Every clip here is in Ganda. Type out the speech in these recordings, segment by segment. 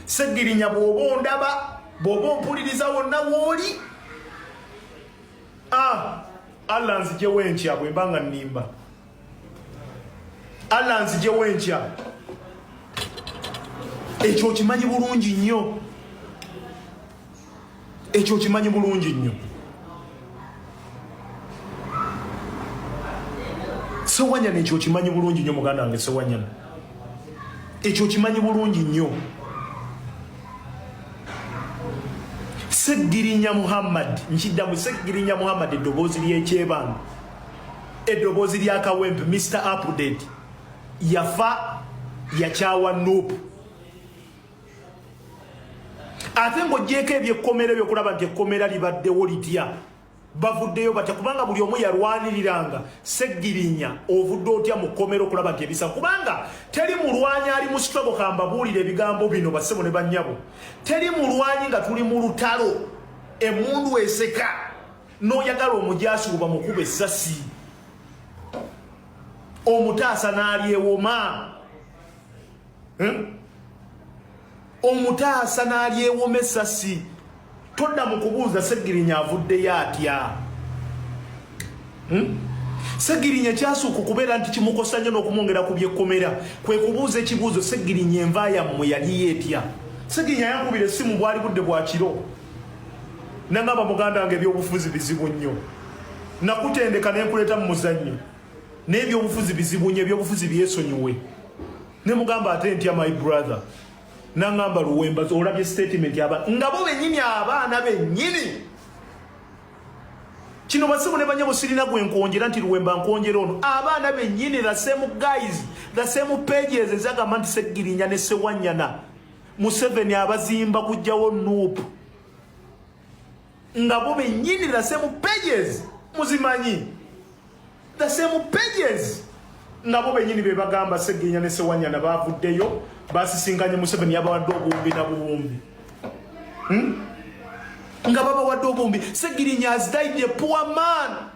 Segirinya bw'oba ondaba bw'oba ompuliriza wonna w'oli Allah nzijewo enkya bwe mba nga nnimba Allah nzijewo enkya ekyo kimanyi bulungi nnyo ekyo kimanyi bulungi nnyo Sewanyana ekyo kimanyi bulungi nnyo muganda wange Sewanyana ekyo kimanyi bulungi nnyo Segirinya Muhammad nkiddamu Segirinya Muhammad eddoboozi ly'ekyebanga eddoboozi lya Kawempe Mr. Update yafa yakyawa Nuupu ate ng'oggyeko ebyekkomera ebyokulaba nti ekkomera libaddewo litya bavuddeyo batya kubanga buli omu yalwaniriranga Segirinya ovudde otya mu kkomera okulaba nti ebisa kubanga teri mulwanyi ali mu struggle kambabuulira ebigambo bino bassebo ne bannyabo teri mulwanyi nga tuli mu lutalo emundu eseka n'oyagala omujaasi oba mukuba essasi omutaasa n'alyewoma omutaasa n'alyewoma essasi todda mu kubuuza Segirinya avuddeyo atya Segirinya kyasooka okubeera nti kimukosa nnyo n'okumwongera ku byekkomera kwe kubuuza ekibuuzo Segirinya enva yammwe yali etya Segirinya yankubira essimu bwali budde bwa kiro nangamba muganda wange ebyobufuzi bizibu nnyo nakutendeka ne nkuleeta mu muzannyo n'ebyobufuzi bizibu nnyo ebyobufuzi byesonyiwe ne mugamba ate ntya my brother nangamba Luwemba olabye statement nga bo bennyini abaana bennyini kino basimu ne banyabo sirina gwe nkonjera nti Luwemba nkonjera ono abaana bennyini the same guys the same pages ezagamba nti Segirinya ne Sewanyana Museveni abazimba kujjawo Nuupu nga bo bennyini the same pages muzimanyi the same pages nga bo bennyini be bagamba Segirinya ne Sewanyana bavuddeyo basisinkanye Museveni yabawadde obuwumbi na buwumbi nga babawadde obuwumbi Segirinya has died a poor man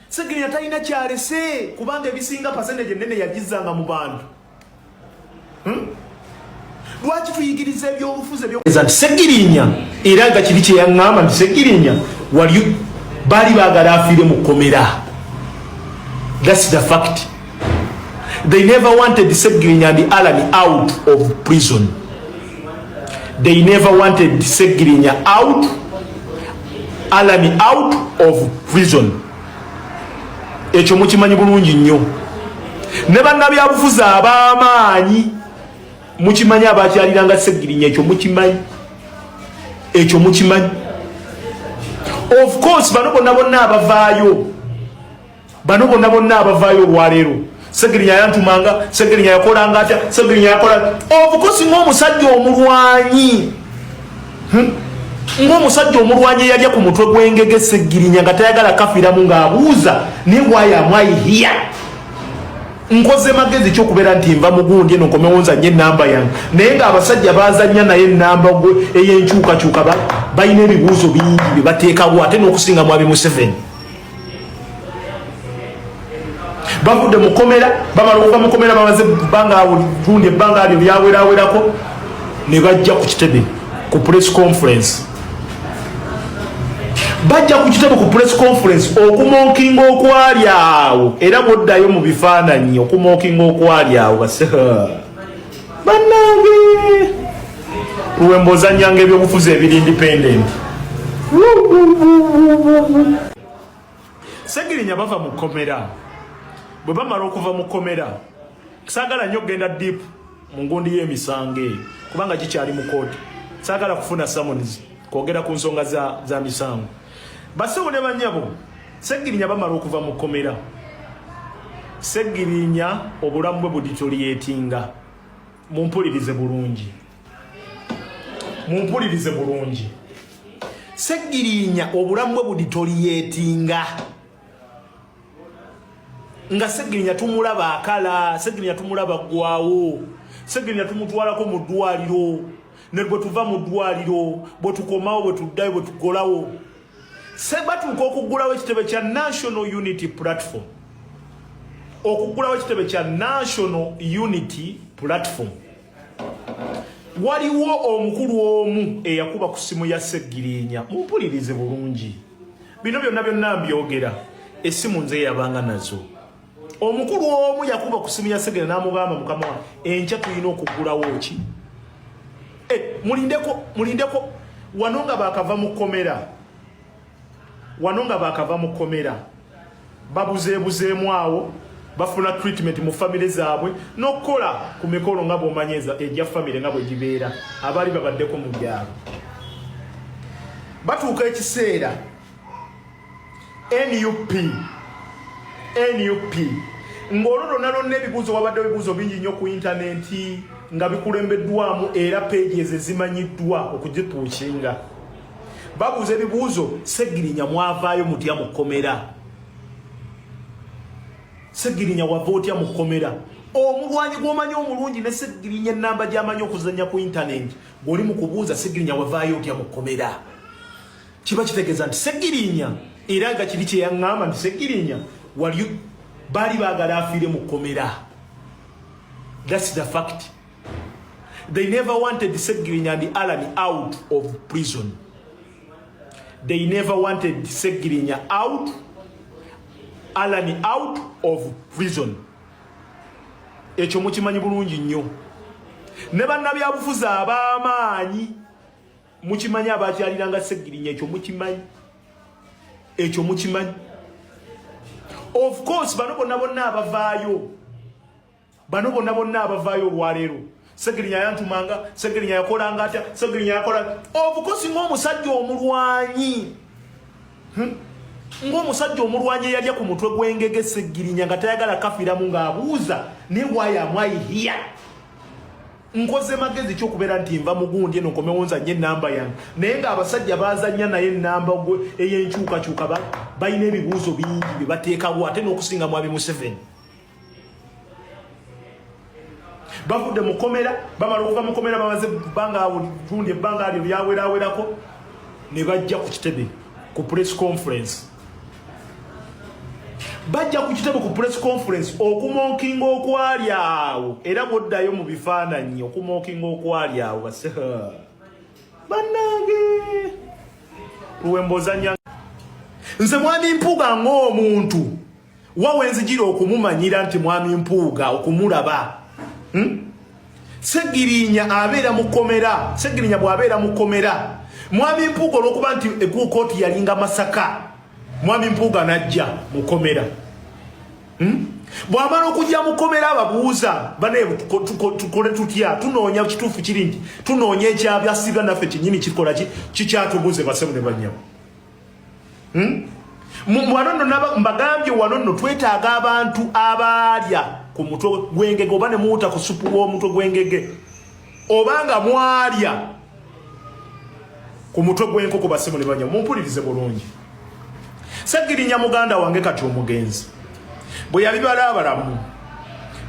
Segirinya talina kyalese kubanga ebisinga percentage ennene yagizanga mu bantu lwaki tuyigiriza ebyobufuzi nti Segirinya era nga kiri kyeyaŋŋamba nti Segirinya wali baali baagala afiire mu kkomera that's the fact. They never wanted Segirinya and Alani out of prison. They never wanted Segirinya out, Alani out of prison. Ekyo mukimanyi bulungi nnyo. Ne bannabyabufuzi ab'amaanyi mukimanyi abakyaliranga Segirinya ekyo mukimanyi. Ekyo mukimanyi. Of course bano bonna abavaayo. Bano bonna abavaayo olwaleero. Segirinya yantumanga Segirinya yakolanga atya Segirinya yakola obukosi ng'omusajja omulwanyi ng'omusajja omulwanyi yalya ku mutwe gw'engege Segirinya nga tayagala kafiramu ng'abuuza ne waya mwayihiya nkoze magezi ky'okubeera nti nva mugundi eno nkomewo nzanye ennamba yange naye ng'abasajja baazannya naye ennamba ey'enkyukakyuka balina ebibuuzo bingi bye bateekawo ate n'okusinga mu Museveni bavudde mu kkomera bamala okuva mu kkomera bamaze bbanga gundi ebbanga alyo lyawerawerako ne bajja ku kitebe ku press conference bajja ku kitebe ku press conference okumonkinga okwali awo era bwoddayo mu bifaananyi okumonkinga okwali awo bannange Luwemba ozannyanga ebyobufuzi ebiri independent Segirinya bava mu kkomera bwe bamala okuva mu kkomera saagala nnyo okgenda deep mu ngundi y'emisango kubanga gikyali mu kooti saagala kufuna summons kwogera ku nsonga za misango basewo ne bannyabo Segirinya bamala okuva mu kkomera Segirinya obulamu bwe buditoliyetinga mumpulirize bulungi Segirinya obulamu bwe buditoliyetinga nga Segirinya tumulaba akala Segirinya tumulaba gwawo Segirinya tumutwalako mu ddwaliro ne bwe tuva mu ddwaliro bwe tukomawo bwe tuddayo bwe tugolawo sebatuuka okuggulawo ekitebe kya National Unity Platform okuggulawo ekitebe kya National Unity Platform waliwo omukulu omu eyakuba ku simu ya Seggirinya. Mumpulirize bulungi. Bino byonna mbyogera. Essimu nze yabanga nazo. Omukulu omu yakuba ku simu ya Seggirinya n'amugamba mukama wa enkya tulina okugulawo ki? Mulindeko wanonga bakava mu komera. Babuzeebuzeemu awo. Bafuna treatment mu family zaabwe nokola ku mikolo nga bomanyeza ejja family nga bwe gibeera abali babaddeko mu byalo batuuka ekiseera NUP ng'olwo nalonna ebibuuzo wabadde ebibuuzo bingi nnyo ku intaneti nga bikulembeddwamu era pages ezimanyiddwa okugituukinga babuuza ebibuuzo Seggirinya mwavaayo mutya mu kkomera Seggirinya wava otya mu kkomera omulwanyi gw'omanyi omulungi ne Seggirinya ennamba gy'amanyi okuzannya ku intaneti bw'oli mu kubuuza Seggirinya wavaayo otya mu kkomera kiba kitegeeza nti Seggirinya era nga kiri kye yaŋŋamba nti Seggirinya baali baagala afiire mu kkomera. That's the fact. They never wanted Seggirinya and Alan out of prison. They never wanted Seggirinya out, Alan out of prison. Ekyo mukimanyi bulungi nnyo. Ne bannabyabufuzi ab'amaanyi mukimanyi abakyaliranga Seggirinya ekyo mukimanyi. Of course bano bonna abavaayo olwaleero Seggirinya yantumanga, Seggirinya yakolanga atya, Seggirinya yakola. Of course ng'omusajja omulwanyi eyalya ku mutwe gw'engege Seggirinya nga tayagala kafiramu ng'abuuza ne why am I here? Nkoze magezi ky'okubeera nti nva mugundi eno nkomewo nzanye ennamba yange naye ng'abasajja baazannya naye ennamba ey'enkyukakyuka balina ebibuuzo bingi bye bateekawo ate n'okusinga Mwami Museveni. Bavudde mu kkomera bamala okuva mu kkomera bamaze gundi ebbanga alyo lyawerawerako ne bajja ku kitebe ku press conference. Bajja ku kitebe ku press conference okumonkinga okwali awo era bwoddayo mu bifaananyi okumonkinga okwali awo bannange luwembozanya nze Mwami Mpuuga ng'omuntu wawenzijira okumumanyira nti Mwami Mpuuga okumulaba Seggirinya abeera mu kkomera. Seggirinya bw'abeera mu kkomera Mwami Mpuuga olw'okuba nti kooti yalinga Masaka Mwami Mpuuga najja mu kkomera. Bw'amala okujja mu kkomera ababuuza bane tukole tutya tunoonya kituufu kiri nti tunoonya ekyabyasiga naffe kinyini kikola kikyatubuze basemu ne banyamu. Wano nno mbagambye wano nno twetaaga abantu abalya ku mutwe gw'engege oba ne muuta ku supu w'omutwe gw'engege obanga mwalya ku mutwe gw'enkoko basemu ne banyamu. Mumpulirize bulungi. Seggirinya muganda wange kati omugenzi bwe yali balaabalamu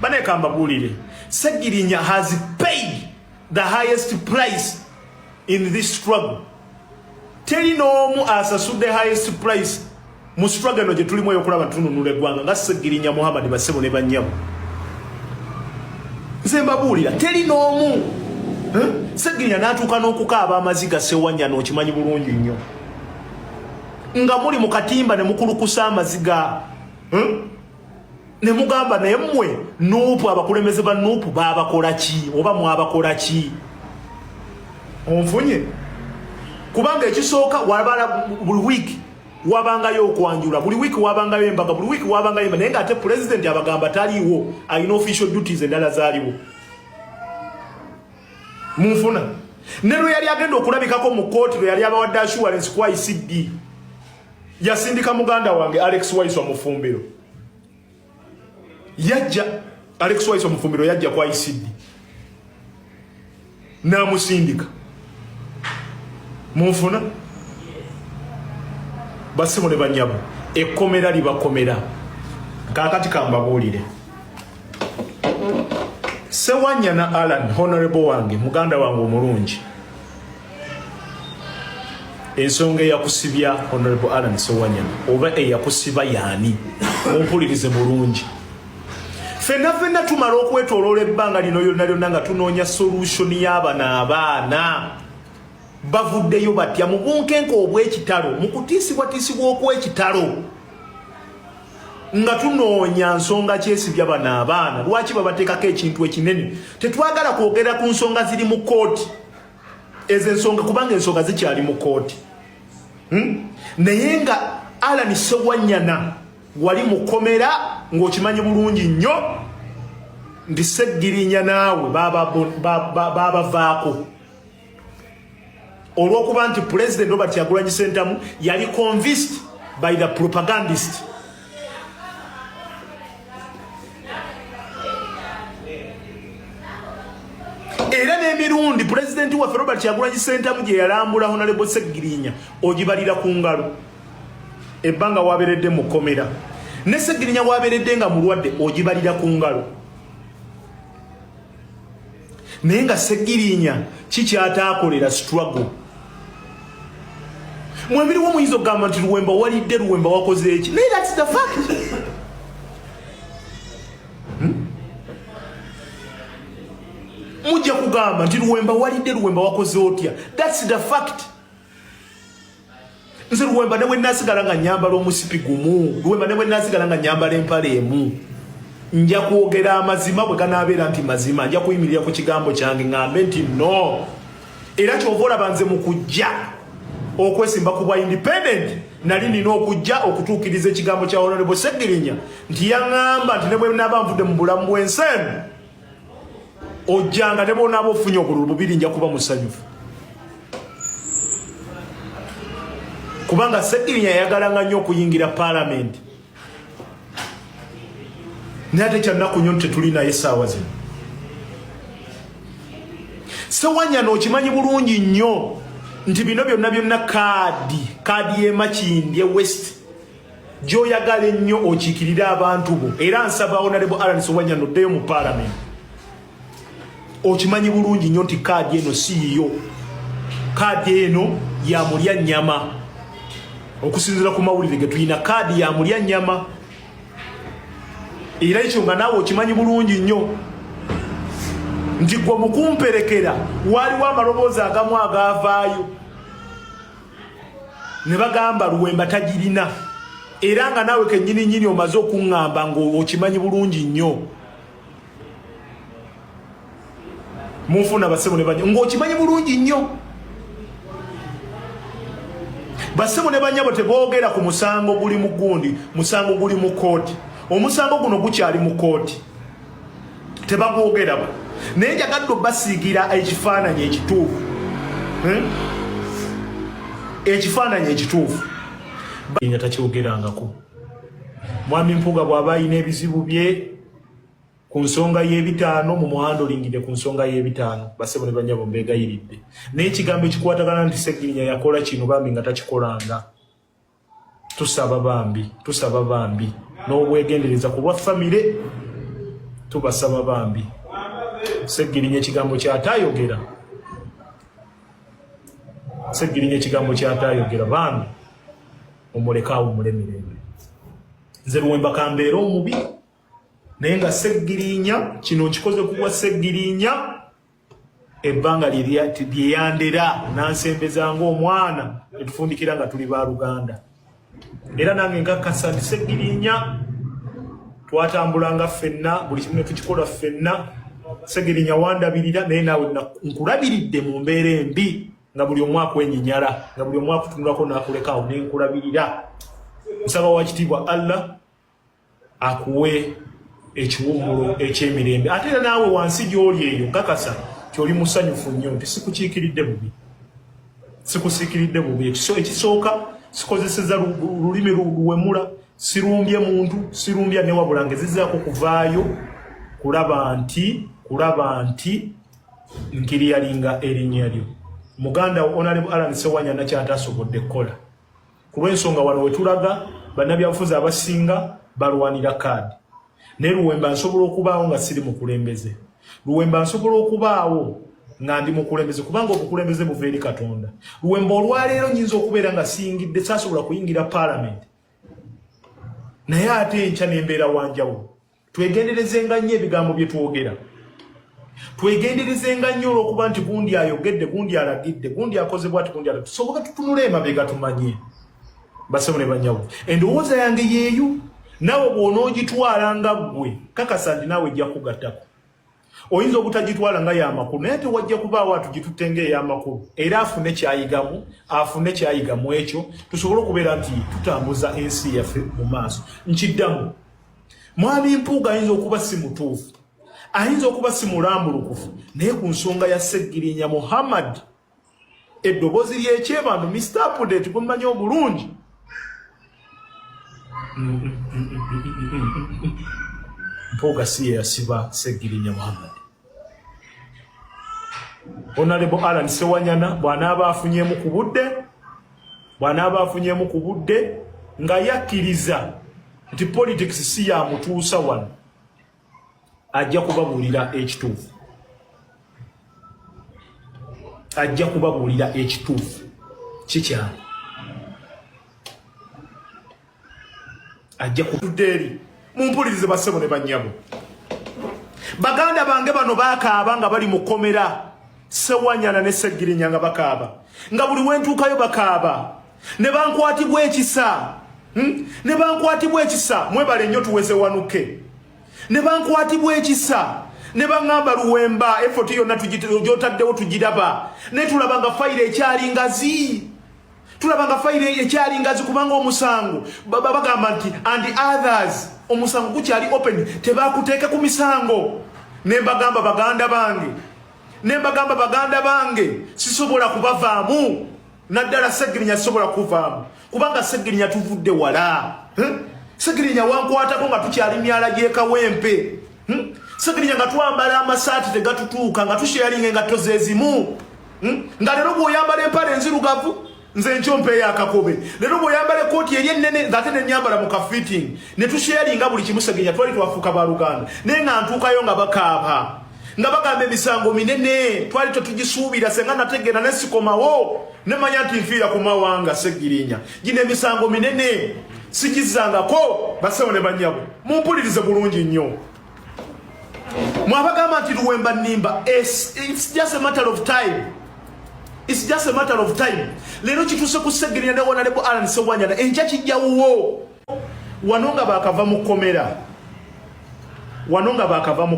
baneeka mbabuulire Seggirinya has paid the highest price in this struggle. Teri n'omu asasudde highest price mu struggle eno gye tulimu ey'okulaba tununula eggwanga nga Seggirinya Muhammad basebo ne bannyamu. Nze mbabuulira teri n'omu. Seggirinya n'atuuka n'okukaaba amaziga Sewanya n'okimanyi bulungi nnyo nga muli mu katimba ne mukulukusa amaziga ne mugamba naye mmwe Nuupu abakulembeze ba Nuupu baabakola ki oba mwabakola ki? Onfunye kubanga ekisooka wabala buli wiiki wabangayo okwanjula, buli wiiki wabangayo embaga, buli wiiki wabangayo naye ng'ate president abagamba taliiwo alina official duties endala zaaliwo. Munfuna ne lwe yali agenda okulabikako mu kooti lwe yali abawadde assurance ku ICD yasindika muganda wange Alex Waiswa Mufumbiro. Alex Waiswa Mufumbiro yajja ku ICD n'amusindika. Munfuna basimu ne banyamu ekkomera libakomera. Kaakati kambabuulire Sewanya na Alan honorable wange muganda wange omulungi ensonga eyakusibya honorable Alan Sewanya oba eyakusiba yaani mumpulirize bulungi. fenna tumala okwetoloola ebbanga lino lyonna nga tunoonya solution y'abaana bavuddeyo batya mu bunkenke obw'ekitalo mu kutiisibwatiisibwa okw'ekitalo nga tunoonya nsonga kyesibya bano abaana. Lwaki babateekako ekintu ekinene? Tetwagala kwogera ku nsonga ziri mu kooti ezo ensonga, kubanga ensonga zikyali mu kooti. Naye nga Alan Ssewanyana wali mukomera ng'okimanyi bulungi nnyo ndi Sseggirinya naawe babavaako olw'okuba nti President Robert Kyagulanyi Ssentamu yali convinced by the propagandist. Era n'emirundi President waffe Robert Kyagulanyi Ssentamu gye yalambula Honorable Sseggirinya ogibalira ku ngalo. Ebbanga waberedde mukomera ne Sseggirinya waberedde nga mulwadde ogibalira ku ngalo. Naye nga Sseggirinya kikyataakolera struggle. Mwebiri w'omuyinza okugamba nti Luwemba walidde, Luwemba wakoze eki? Naye that's the fact. Mujja kugamba nti Luwemba walidde, Luwemba wakoze otya? That's the fact. Nze Luwemba ne bwe naasigala nga nyambala omusipi gumu, Luwemba ne bwe naasigala nga nyambala empale emu, nja kwogera amazima bwe ganaabeera nti mazima, nja kuyimirira ku kigambo kyange ngambe nti no. Era kyova olaba nze mu kujja okwesimba ku bwa independent nali nina okujja okutuukiriza ekigambo kya Honorable Sseggirinya nti yaŋŋamba nti ne bwe naaba nvudde mu bulamu bw'ensi eno ojjanga ne bw'onaaba ofunye obululu bubiri nja kuba musanyufu. Kubanga Sseggirinya yayagalanga nnyo okuyingira Parliament. Naye ate kyannaku nnyo tetuli naye essaawa zino. Ssewanyana okimanyi bulungi nnyo nti bino byonna kaadi y'Emakindye West gy'oyagala ennyo okiikirire abantu bo. Era nsaba Honorable Alan Ssewanyana oddeyo mu Parliament. Okimanyi bulungi nnyo nti kaadi eno siiyo. Kaadi eno ya mulya nnyama. Okusinziira ku mawulire ge tulina kaadi ya mulya nnyama. Era ekyo nga naawe okimanyi bulungi nnyo nti gwe mukumperekera waliwo amaloboozi agamu agaavaayo ne bagamba Luwemba tagirina. Era nga naawe kennyini omaze okuŋŋamba ng'okimanyi bulungi nnyo. Munfuna bassebo ne banyabo ng'okimanyi bulungi nnyo. Bassebo ne banyabo teboogera ku musango guli mu gundi, musango guli mu kooti. Omusango guno gukyali mu kooti. Tebagwogerako. Naye njagadde basiigira ekifaananyi ekituufu. Ekifaananyi ekituufu. Nga takyogerangako. Mwami Mpuuga bw'aba alina ebizibu bye ku nsonga y'ebitaano mu muhanda olingidde ku nsonga y'ebitaano. Bassebo ne banyabo mbeegayiridde. Naye ekigambo ekikwatagana nti Sseggirinya yakola kino bambi nga takikolanga. Tusaba bambi. N'obwegendereza ku lwa famire tubasaba bambi. Sseggirinya ekigambo kyatayogera. Sseggirinya ekigambo kyatayogera bambi omulekaawo mulemirembe. Nze Luwemba kambeera omubi naye nga Sseggirinya kino nkikoze ku bwa Sseggirinya ebbanga lyeyandera nansembeza ng'omwana netufundikira nga tuli ba Luganda. Era nange nkakasa nti Sseggirinya twatambulanga ffenna buli kimu ne tukikola ffenna. Sseggirinya wandabirira naye naawe nkulabiridde mu mbeera embi nga buli omu akwenyinyala, nga buli omu akutunulako n'akulekaawo ne nkulabirira. Nsaba wa kitiibwa Allah akuwe ekiwummulo eky'emirembe. Ate era naawe wansi gy'oli eyo nkakasa ky'oli musanyufu nnyo nti sikukiikiridde bubi. Sikusiikiridde bubi. Ekisooka sikozeseza lulimi luwemula, sirumbye muntu, sirumbya ne wabula ngezizaako kuvaayo kulaba nti nkiriyalinga erinnya lyo. Muganda Honorable Alan Ssewanyana kyatasobodde kukola. Ku lw'ensonga wano we tulaga bannabyabufuzi abasinga balwanira kaadi. Naye Luwemba nsobola okubaawo nga siri mukulembeze. Luwemba nsobola okubaawo nga ndi mukulembeze kubanga obukulembeze buva eri Katonda. Luwemba olwaleero nyinza okubeera nga siyingidde saasobola kuyingira Parliament. Naye ate enkya n'embeera wanjawulo. twegenderezenga nnyo ebigambo bye twogera. Twegenderezenga nnyo olw'okuba nti gundi ayogedde, gundi alagidde, gundi akoze bw'ati, gundi alagidde. Tusoboka tutunule emabega tumanye. Basebo ne banyawo. Endowooza yange yeeyo. Nawe bw'onoogitwala nga ggwe, kakasa nti naawe ejja kugattako. Oyinza obutagitwala nga y'amakulu, naye tewajja kubaawo atugitutte ng'ey'amakulu. Era afune kyayigamu ekyo, tusobole okubeera nti tutambuza ensi yaffe mu maaso. Nkiddamu. Mwami Mpuuga ayinza okuba si mutuufu. Ayinza okuba si mulambulukufu. Naye ku nsonga ya Sseggirinya Muhammad, eddoboozi ly'ekyebando, Mr. Update gumumanyi obulungi. Mpuuga si ye yasiba Sseggirinya Muhammad. Honorable Alan Sewanyana bw'anaaba afunyeemu ku budde nga yakkiriza nti politics si ya mutuusa wano, ajja kubabuulira ekituufu. Kikyali. Ajja kutuddeeri. Mumpulirize bassebo ne bannyabo. Baganda bange bano baakaaba nga bali mu kkomera. Sewanyana ne Sseggirinya nga bakaaba. Nga buli wentuukayo bakaaba. Ne bankwatibwa ekisa. Mwebale nnyo tuweze wanuke. Ne bankwatibwa ekisa. Ne baŋŋamba Luwemba effort yonna gy'otaddewo tugiraba. Ne tulaba nga fayiro ekyali ngazi. Kubanga omusango bagamba nti and others omusango gukyali open, tebakuteeka ku misango. Ne mbagamba baganda bange sisobola kubavaamu, naddala Sseggirinya sisobola kuvaamu, kubanga Sseggirinya tuvudde wala. Sseggirinya wankwatako nga tukyali myala gy'ekawempe. Sseggirinya nga twambala amasaati tegatutuuka, nga tusharinga engatto zezimu. Nga leero bw'oyambala empale enzirugavu, nze nkyompe ey'akakobe. Leero bw'oyambala ekkooti eri ennene ng'ate ne nnyambala mu kafitting, ne tusharinga buli kimu. Sseggirinya twali twafuuka baluganda. Naye nga ntuukayo nga bakaaba. Nga bagamba emisango minene twali tetugisuubira, senga nategeera ne sikomawo ne manya nti nfiira ku mawanga. Sseggirinya gino emisango minene sigizangako. Bassebo ne bannyabo, mumpulirize bulungi nnyo. Mwabagamba nti Luwemba nnimba. It's just a matter of time. Leero kituuse ku Sseggirinya ne Honorable Alan Sewanyana, enkya kijjawuwo. Wano nga baakava mu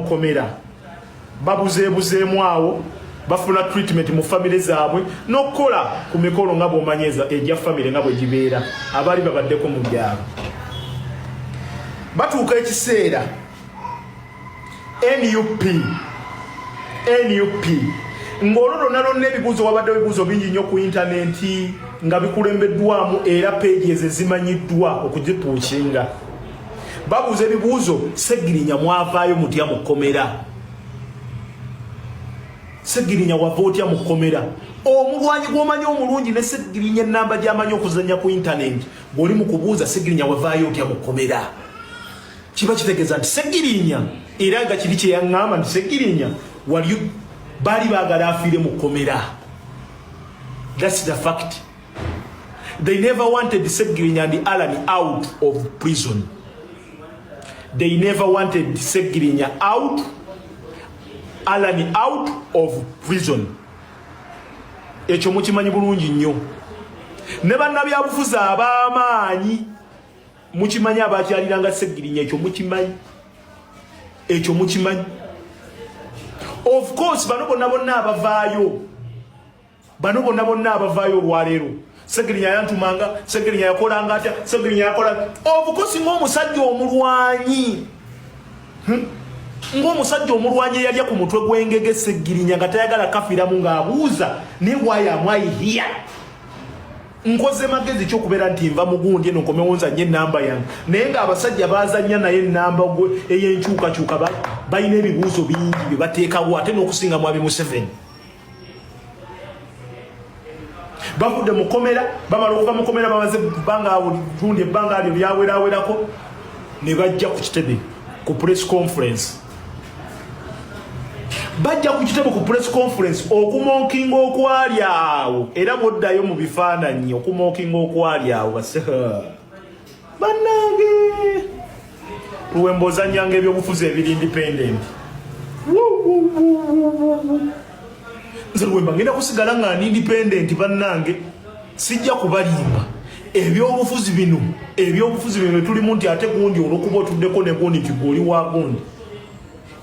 kkomera. Babuzeebuzeemu awo, bafuna treatment mu famire zaabwe, n'okukola ku mikolo nga bw'omanyeza egya famire nga bwe gibeera, abaali babaddeko mu byalo. Batuuka ekiseera NUP ng'olwo lonna ebibuuzo, wabaddewo ebibuuzo bingi nnyo ku intaneti nga bikulembeddwamu era pages ezimanyiddwa okugipuukinga. Babuuza ebibuuzo, Sseggirinya mwavaayo mutya mu kkomera? Sseggirinya wava otya mu kkomera? Omulwanyi gw'omanyi omulungi ne Sseggirinya ennamba gy'amanyi okuzannya ku intaneti, bw'oli mu kubuuza Sseggirinya wavaayo otya mu kkomera, kiba kitegeeza nti Sseggirinya, era nga kiri kye yaŋŋamba nti Sseggirinya baali baagala afiire mu kkomera. That's the fact. They never wanted Sseggirinya and Alan out of prison. They never wanted Sseggirinya out, Alan out of prison. Ekyo mukimanyi bulungi nnyo. Ne bannabyabufuzi ab'amaanyi mukimanyi abakyaliranga Sseggirinya, ekyo mukimanyi. Of course bano bonna abavaayo olwaleero. Sseggirinya yantumanga, Sseggirinya yakolanga atya, Sseggirinya yakola. Of course ng'omusajja omulwanyi eyalya ku mutwe gw'engege Sseggirinya nga tayagala kafiramu ng'abuuza, ne why am I here? Nkoze magezi ky'okubeera nti nva mugundi eno nkomewo nzanye ennamba yange. Naye ng'abasajja baazannya naye ennamba ey'enkyukakyuka balina ebibuuzo bingi bye bateekawo, ate n'okusinga mu Museveni. Bavudde mu kkomera, bamala okuva mu kkomera bamaze tundi ebbanga alyo lyawerawerako, ne bajja ku kitebe ku press conference. Okumonkinga okwali awo, era bw'oddayo mu bifaananyi okumonkinga okwali awo bannange Luwemboza nyanga ebyobufuzi ebiri independent. Nze Luwemba ngenda kusigala nga ni independent bannange sijja kubalimba. Ebyobufuzi bino tuli munti ate gundi olokuba otuddeko ne gundi kigoli wa gundi.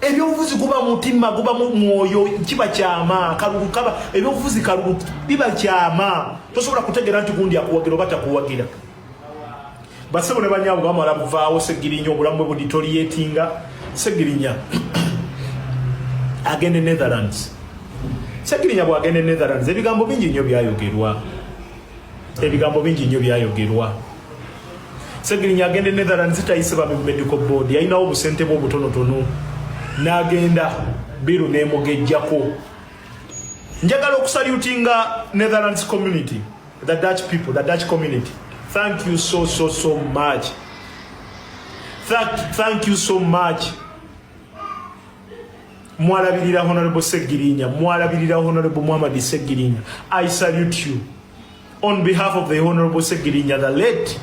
Ebyobufuzi kuba mutima kuba mwoyo kiba kyama kalukaba ebyobufuzi kalulu biba kyama tosobola kutegera nti gundi akuwagira bata kuwagira. Basebo ne banyawo bamala buvaawo Segirinya obulamu bwe buditoliyetinga Segirinya agende Netherlands. Segirinya bwagende Netherlands ebigambo bingi nnyo byayogerwa. Segirinya agende Netherlands tayiseba mu medical board yayinawo obusente bwo butonotono n'agenda biru n'emugejjako. Njagala okusalutinga Netherlands community, the Dutch people, the Dutch community. Thank you so much. Thank you so much. Mwalabirira Honorable Segirinya, mwalabirira Honorable Muhammad Segirinya. I salute you. On behalf of the Honorable Segirinya, the late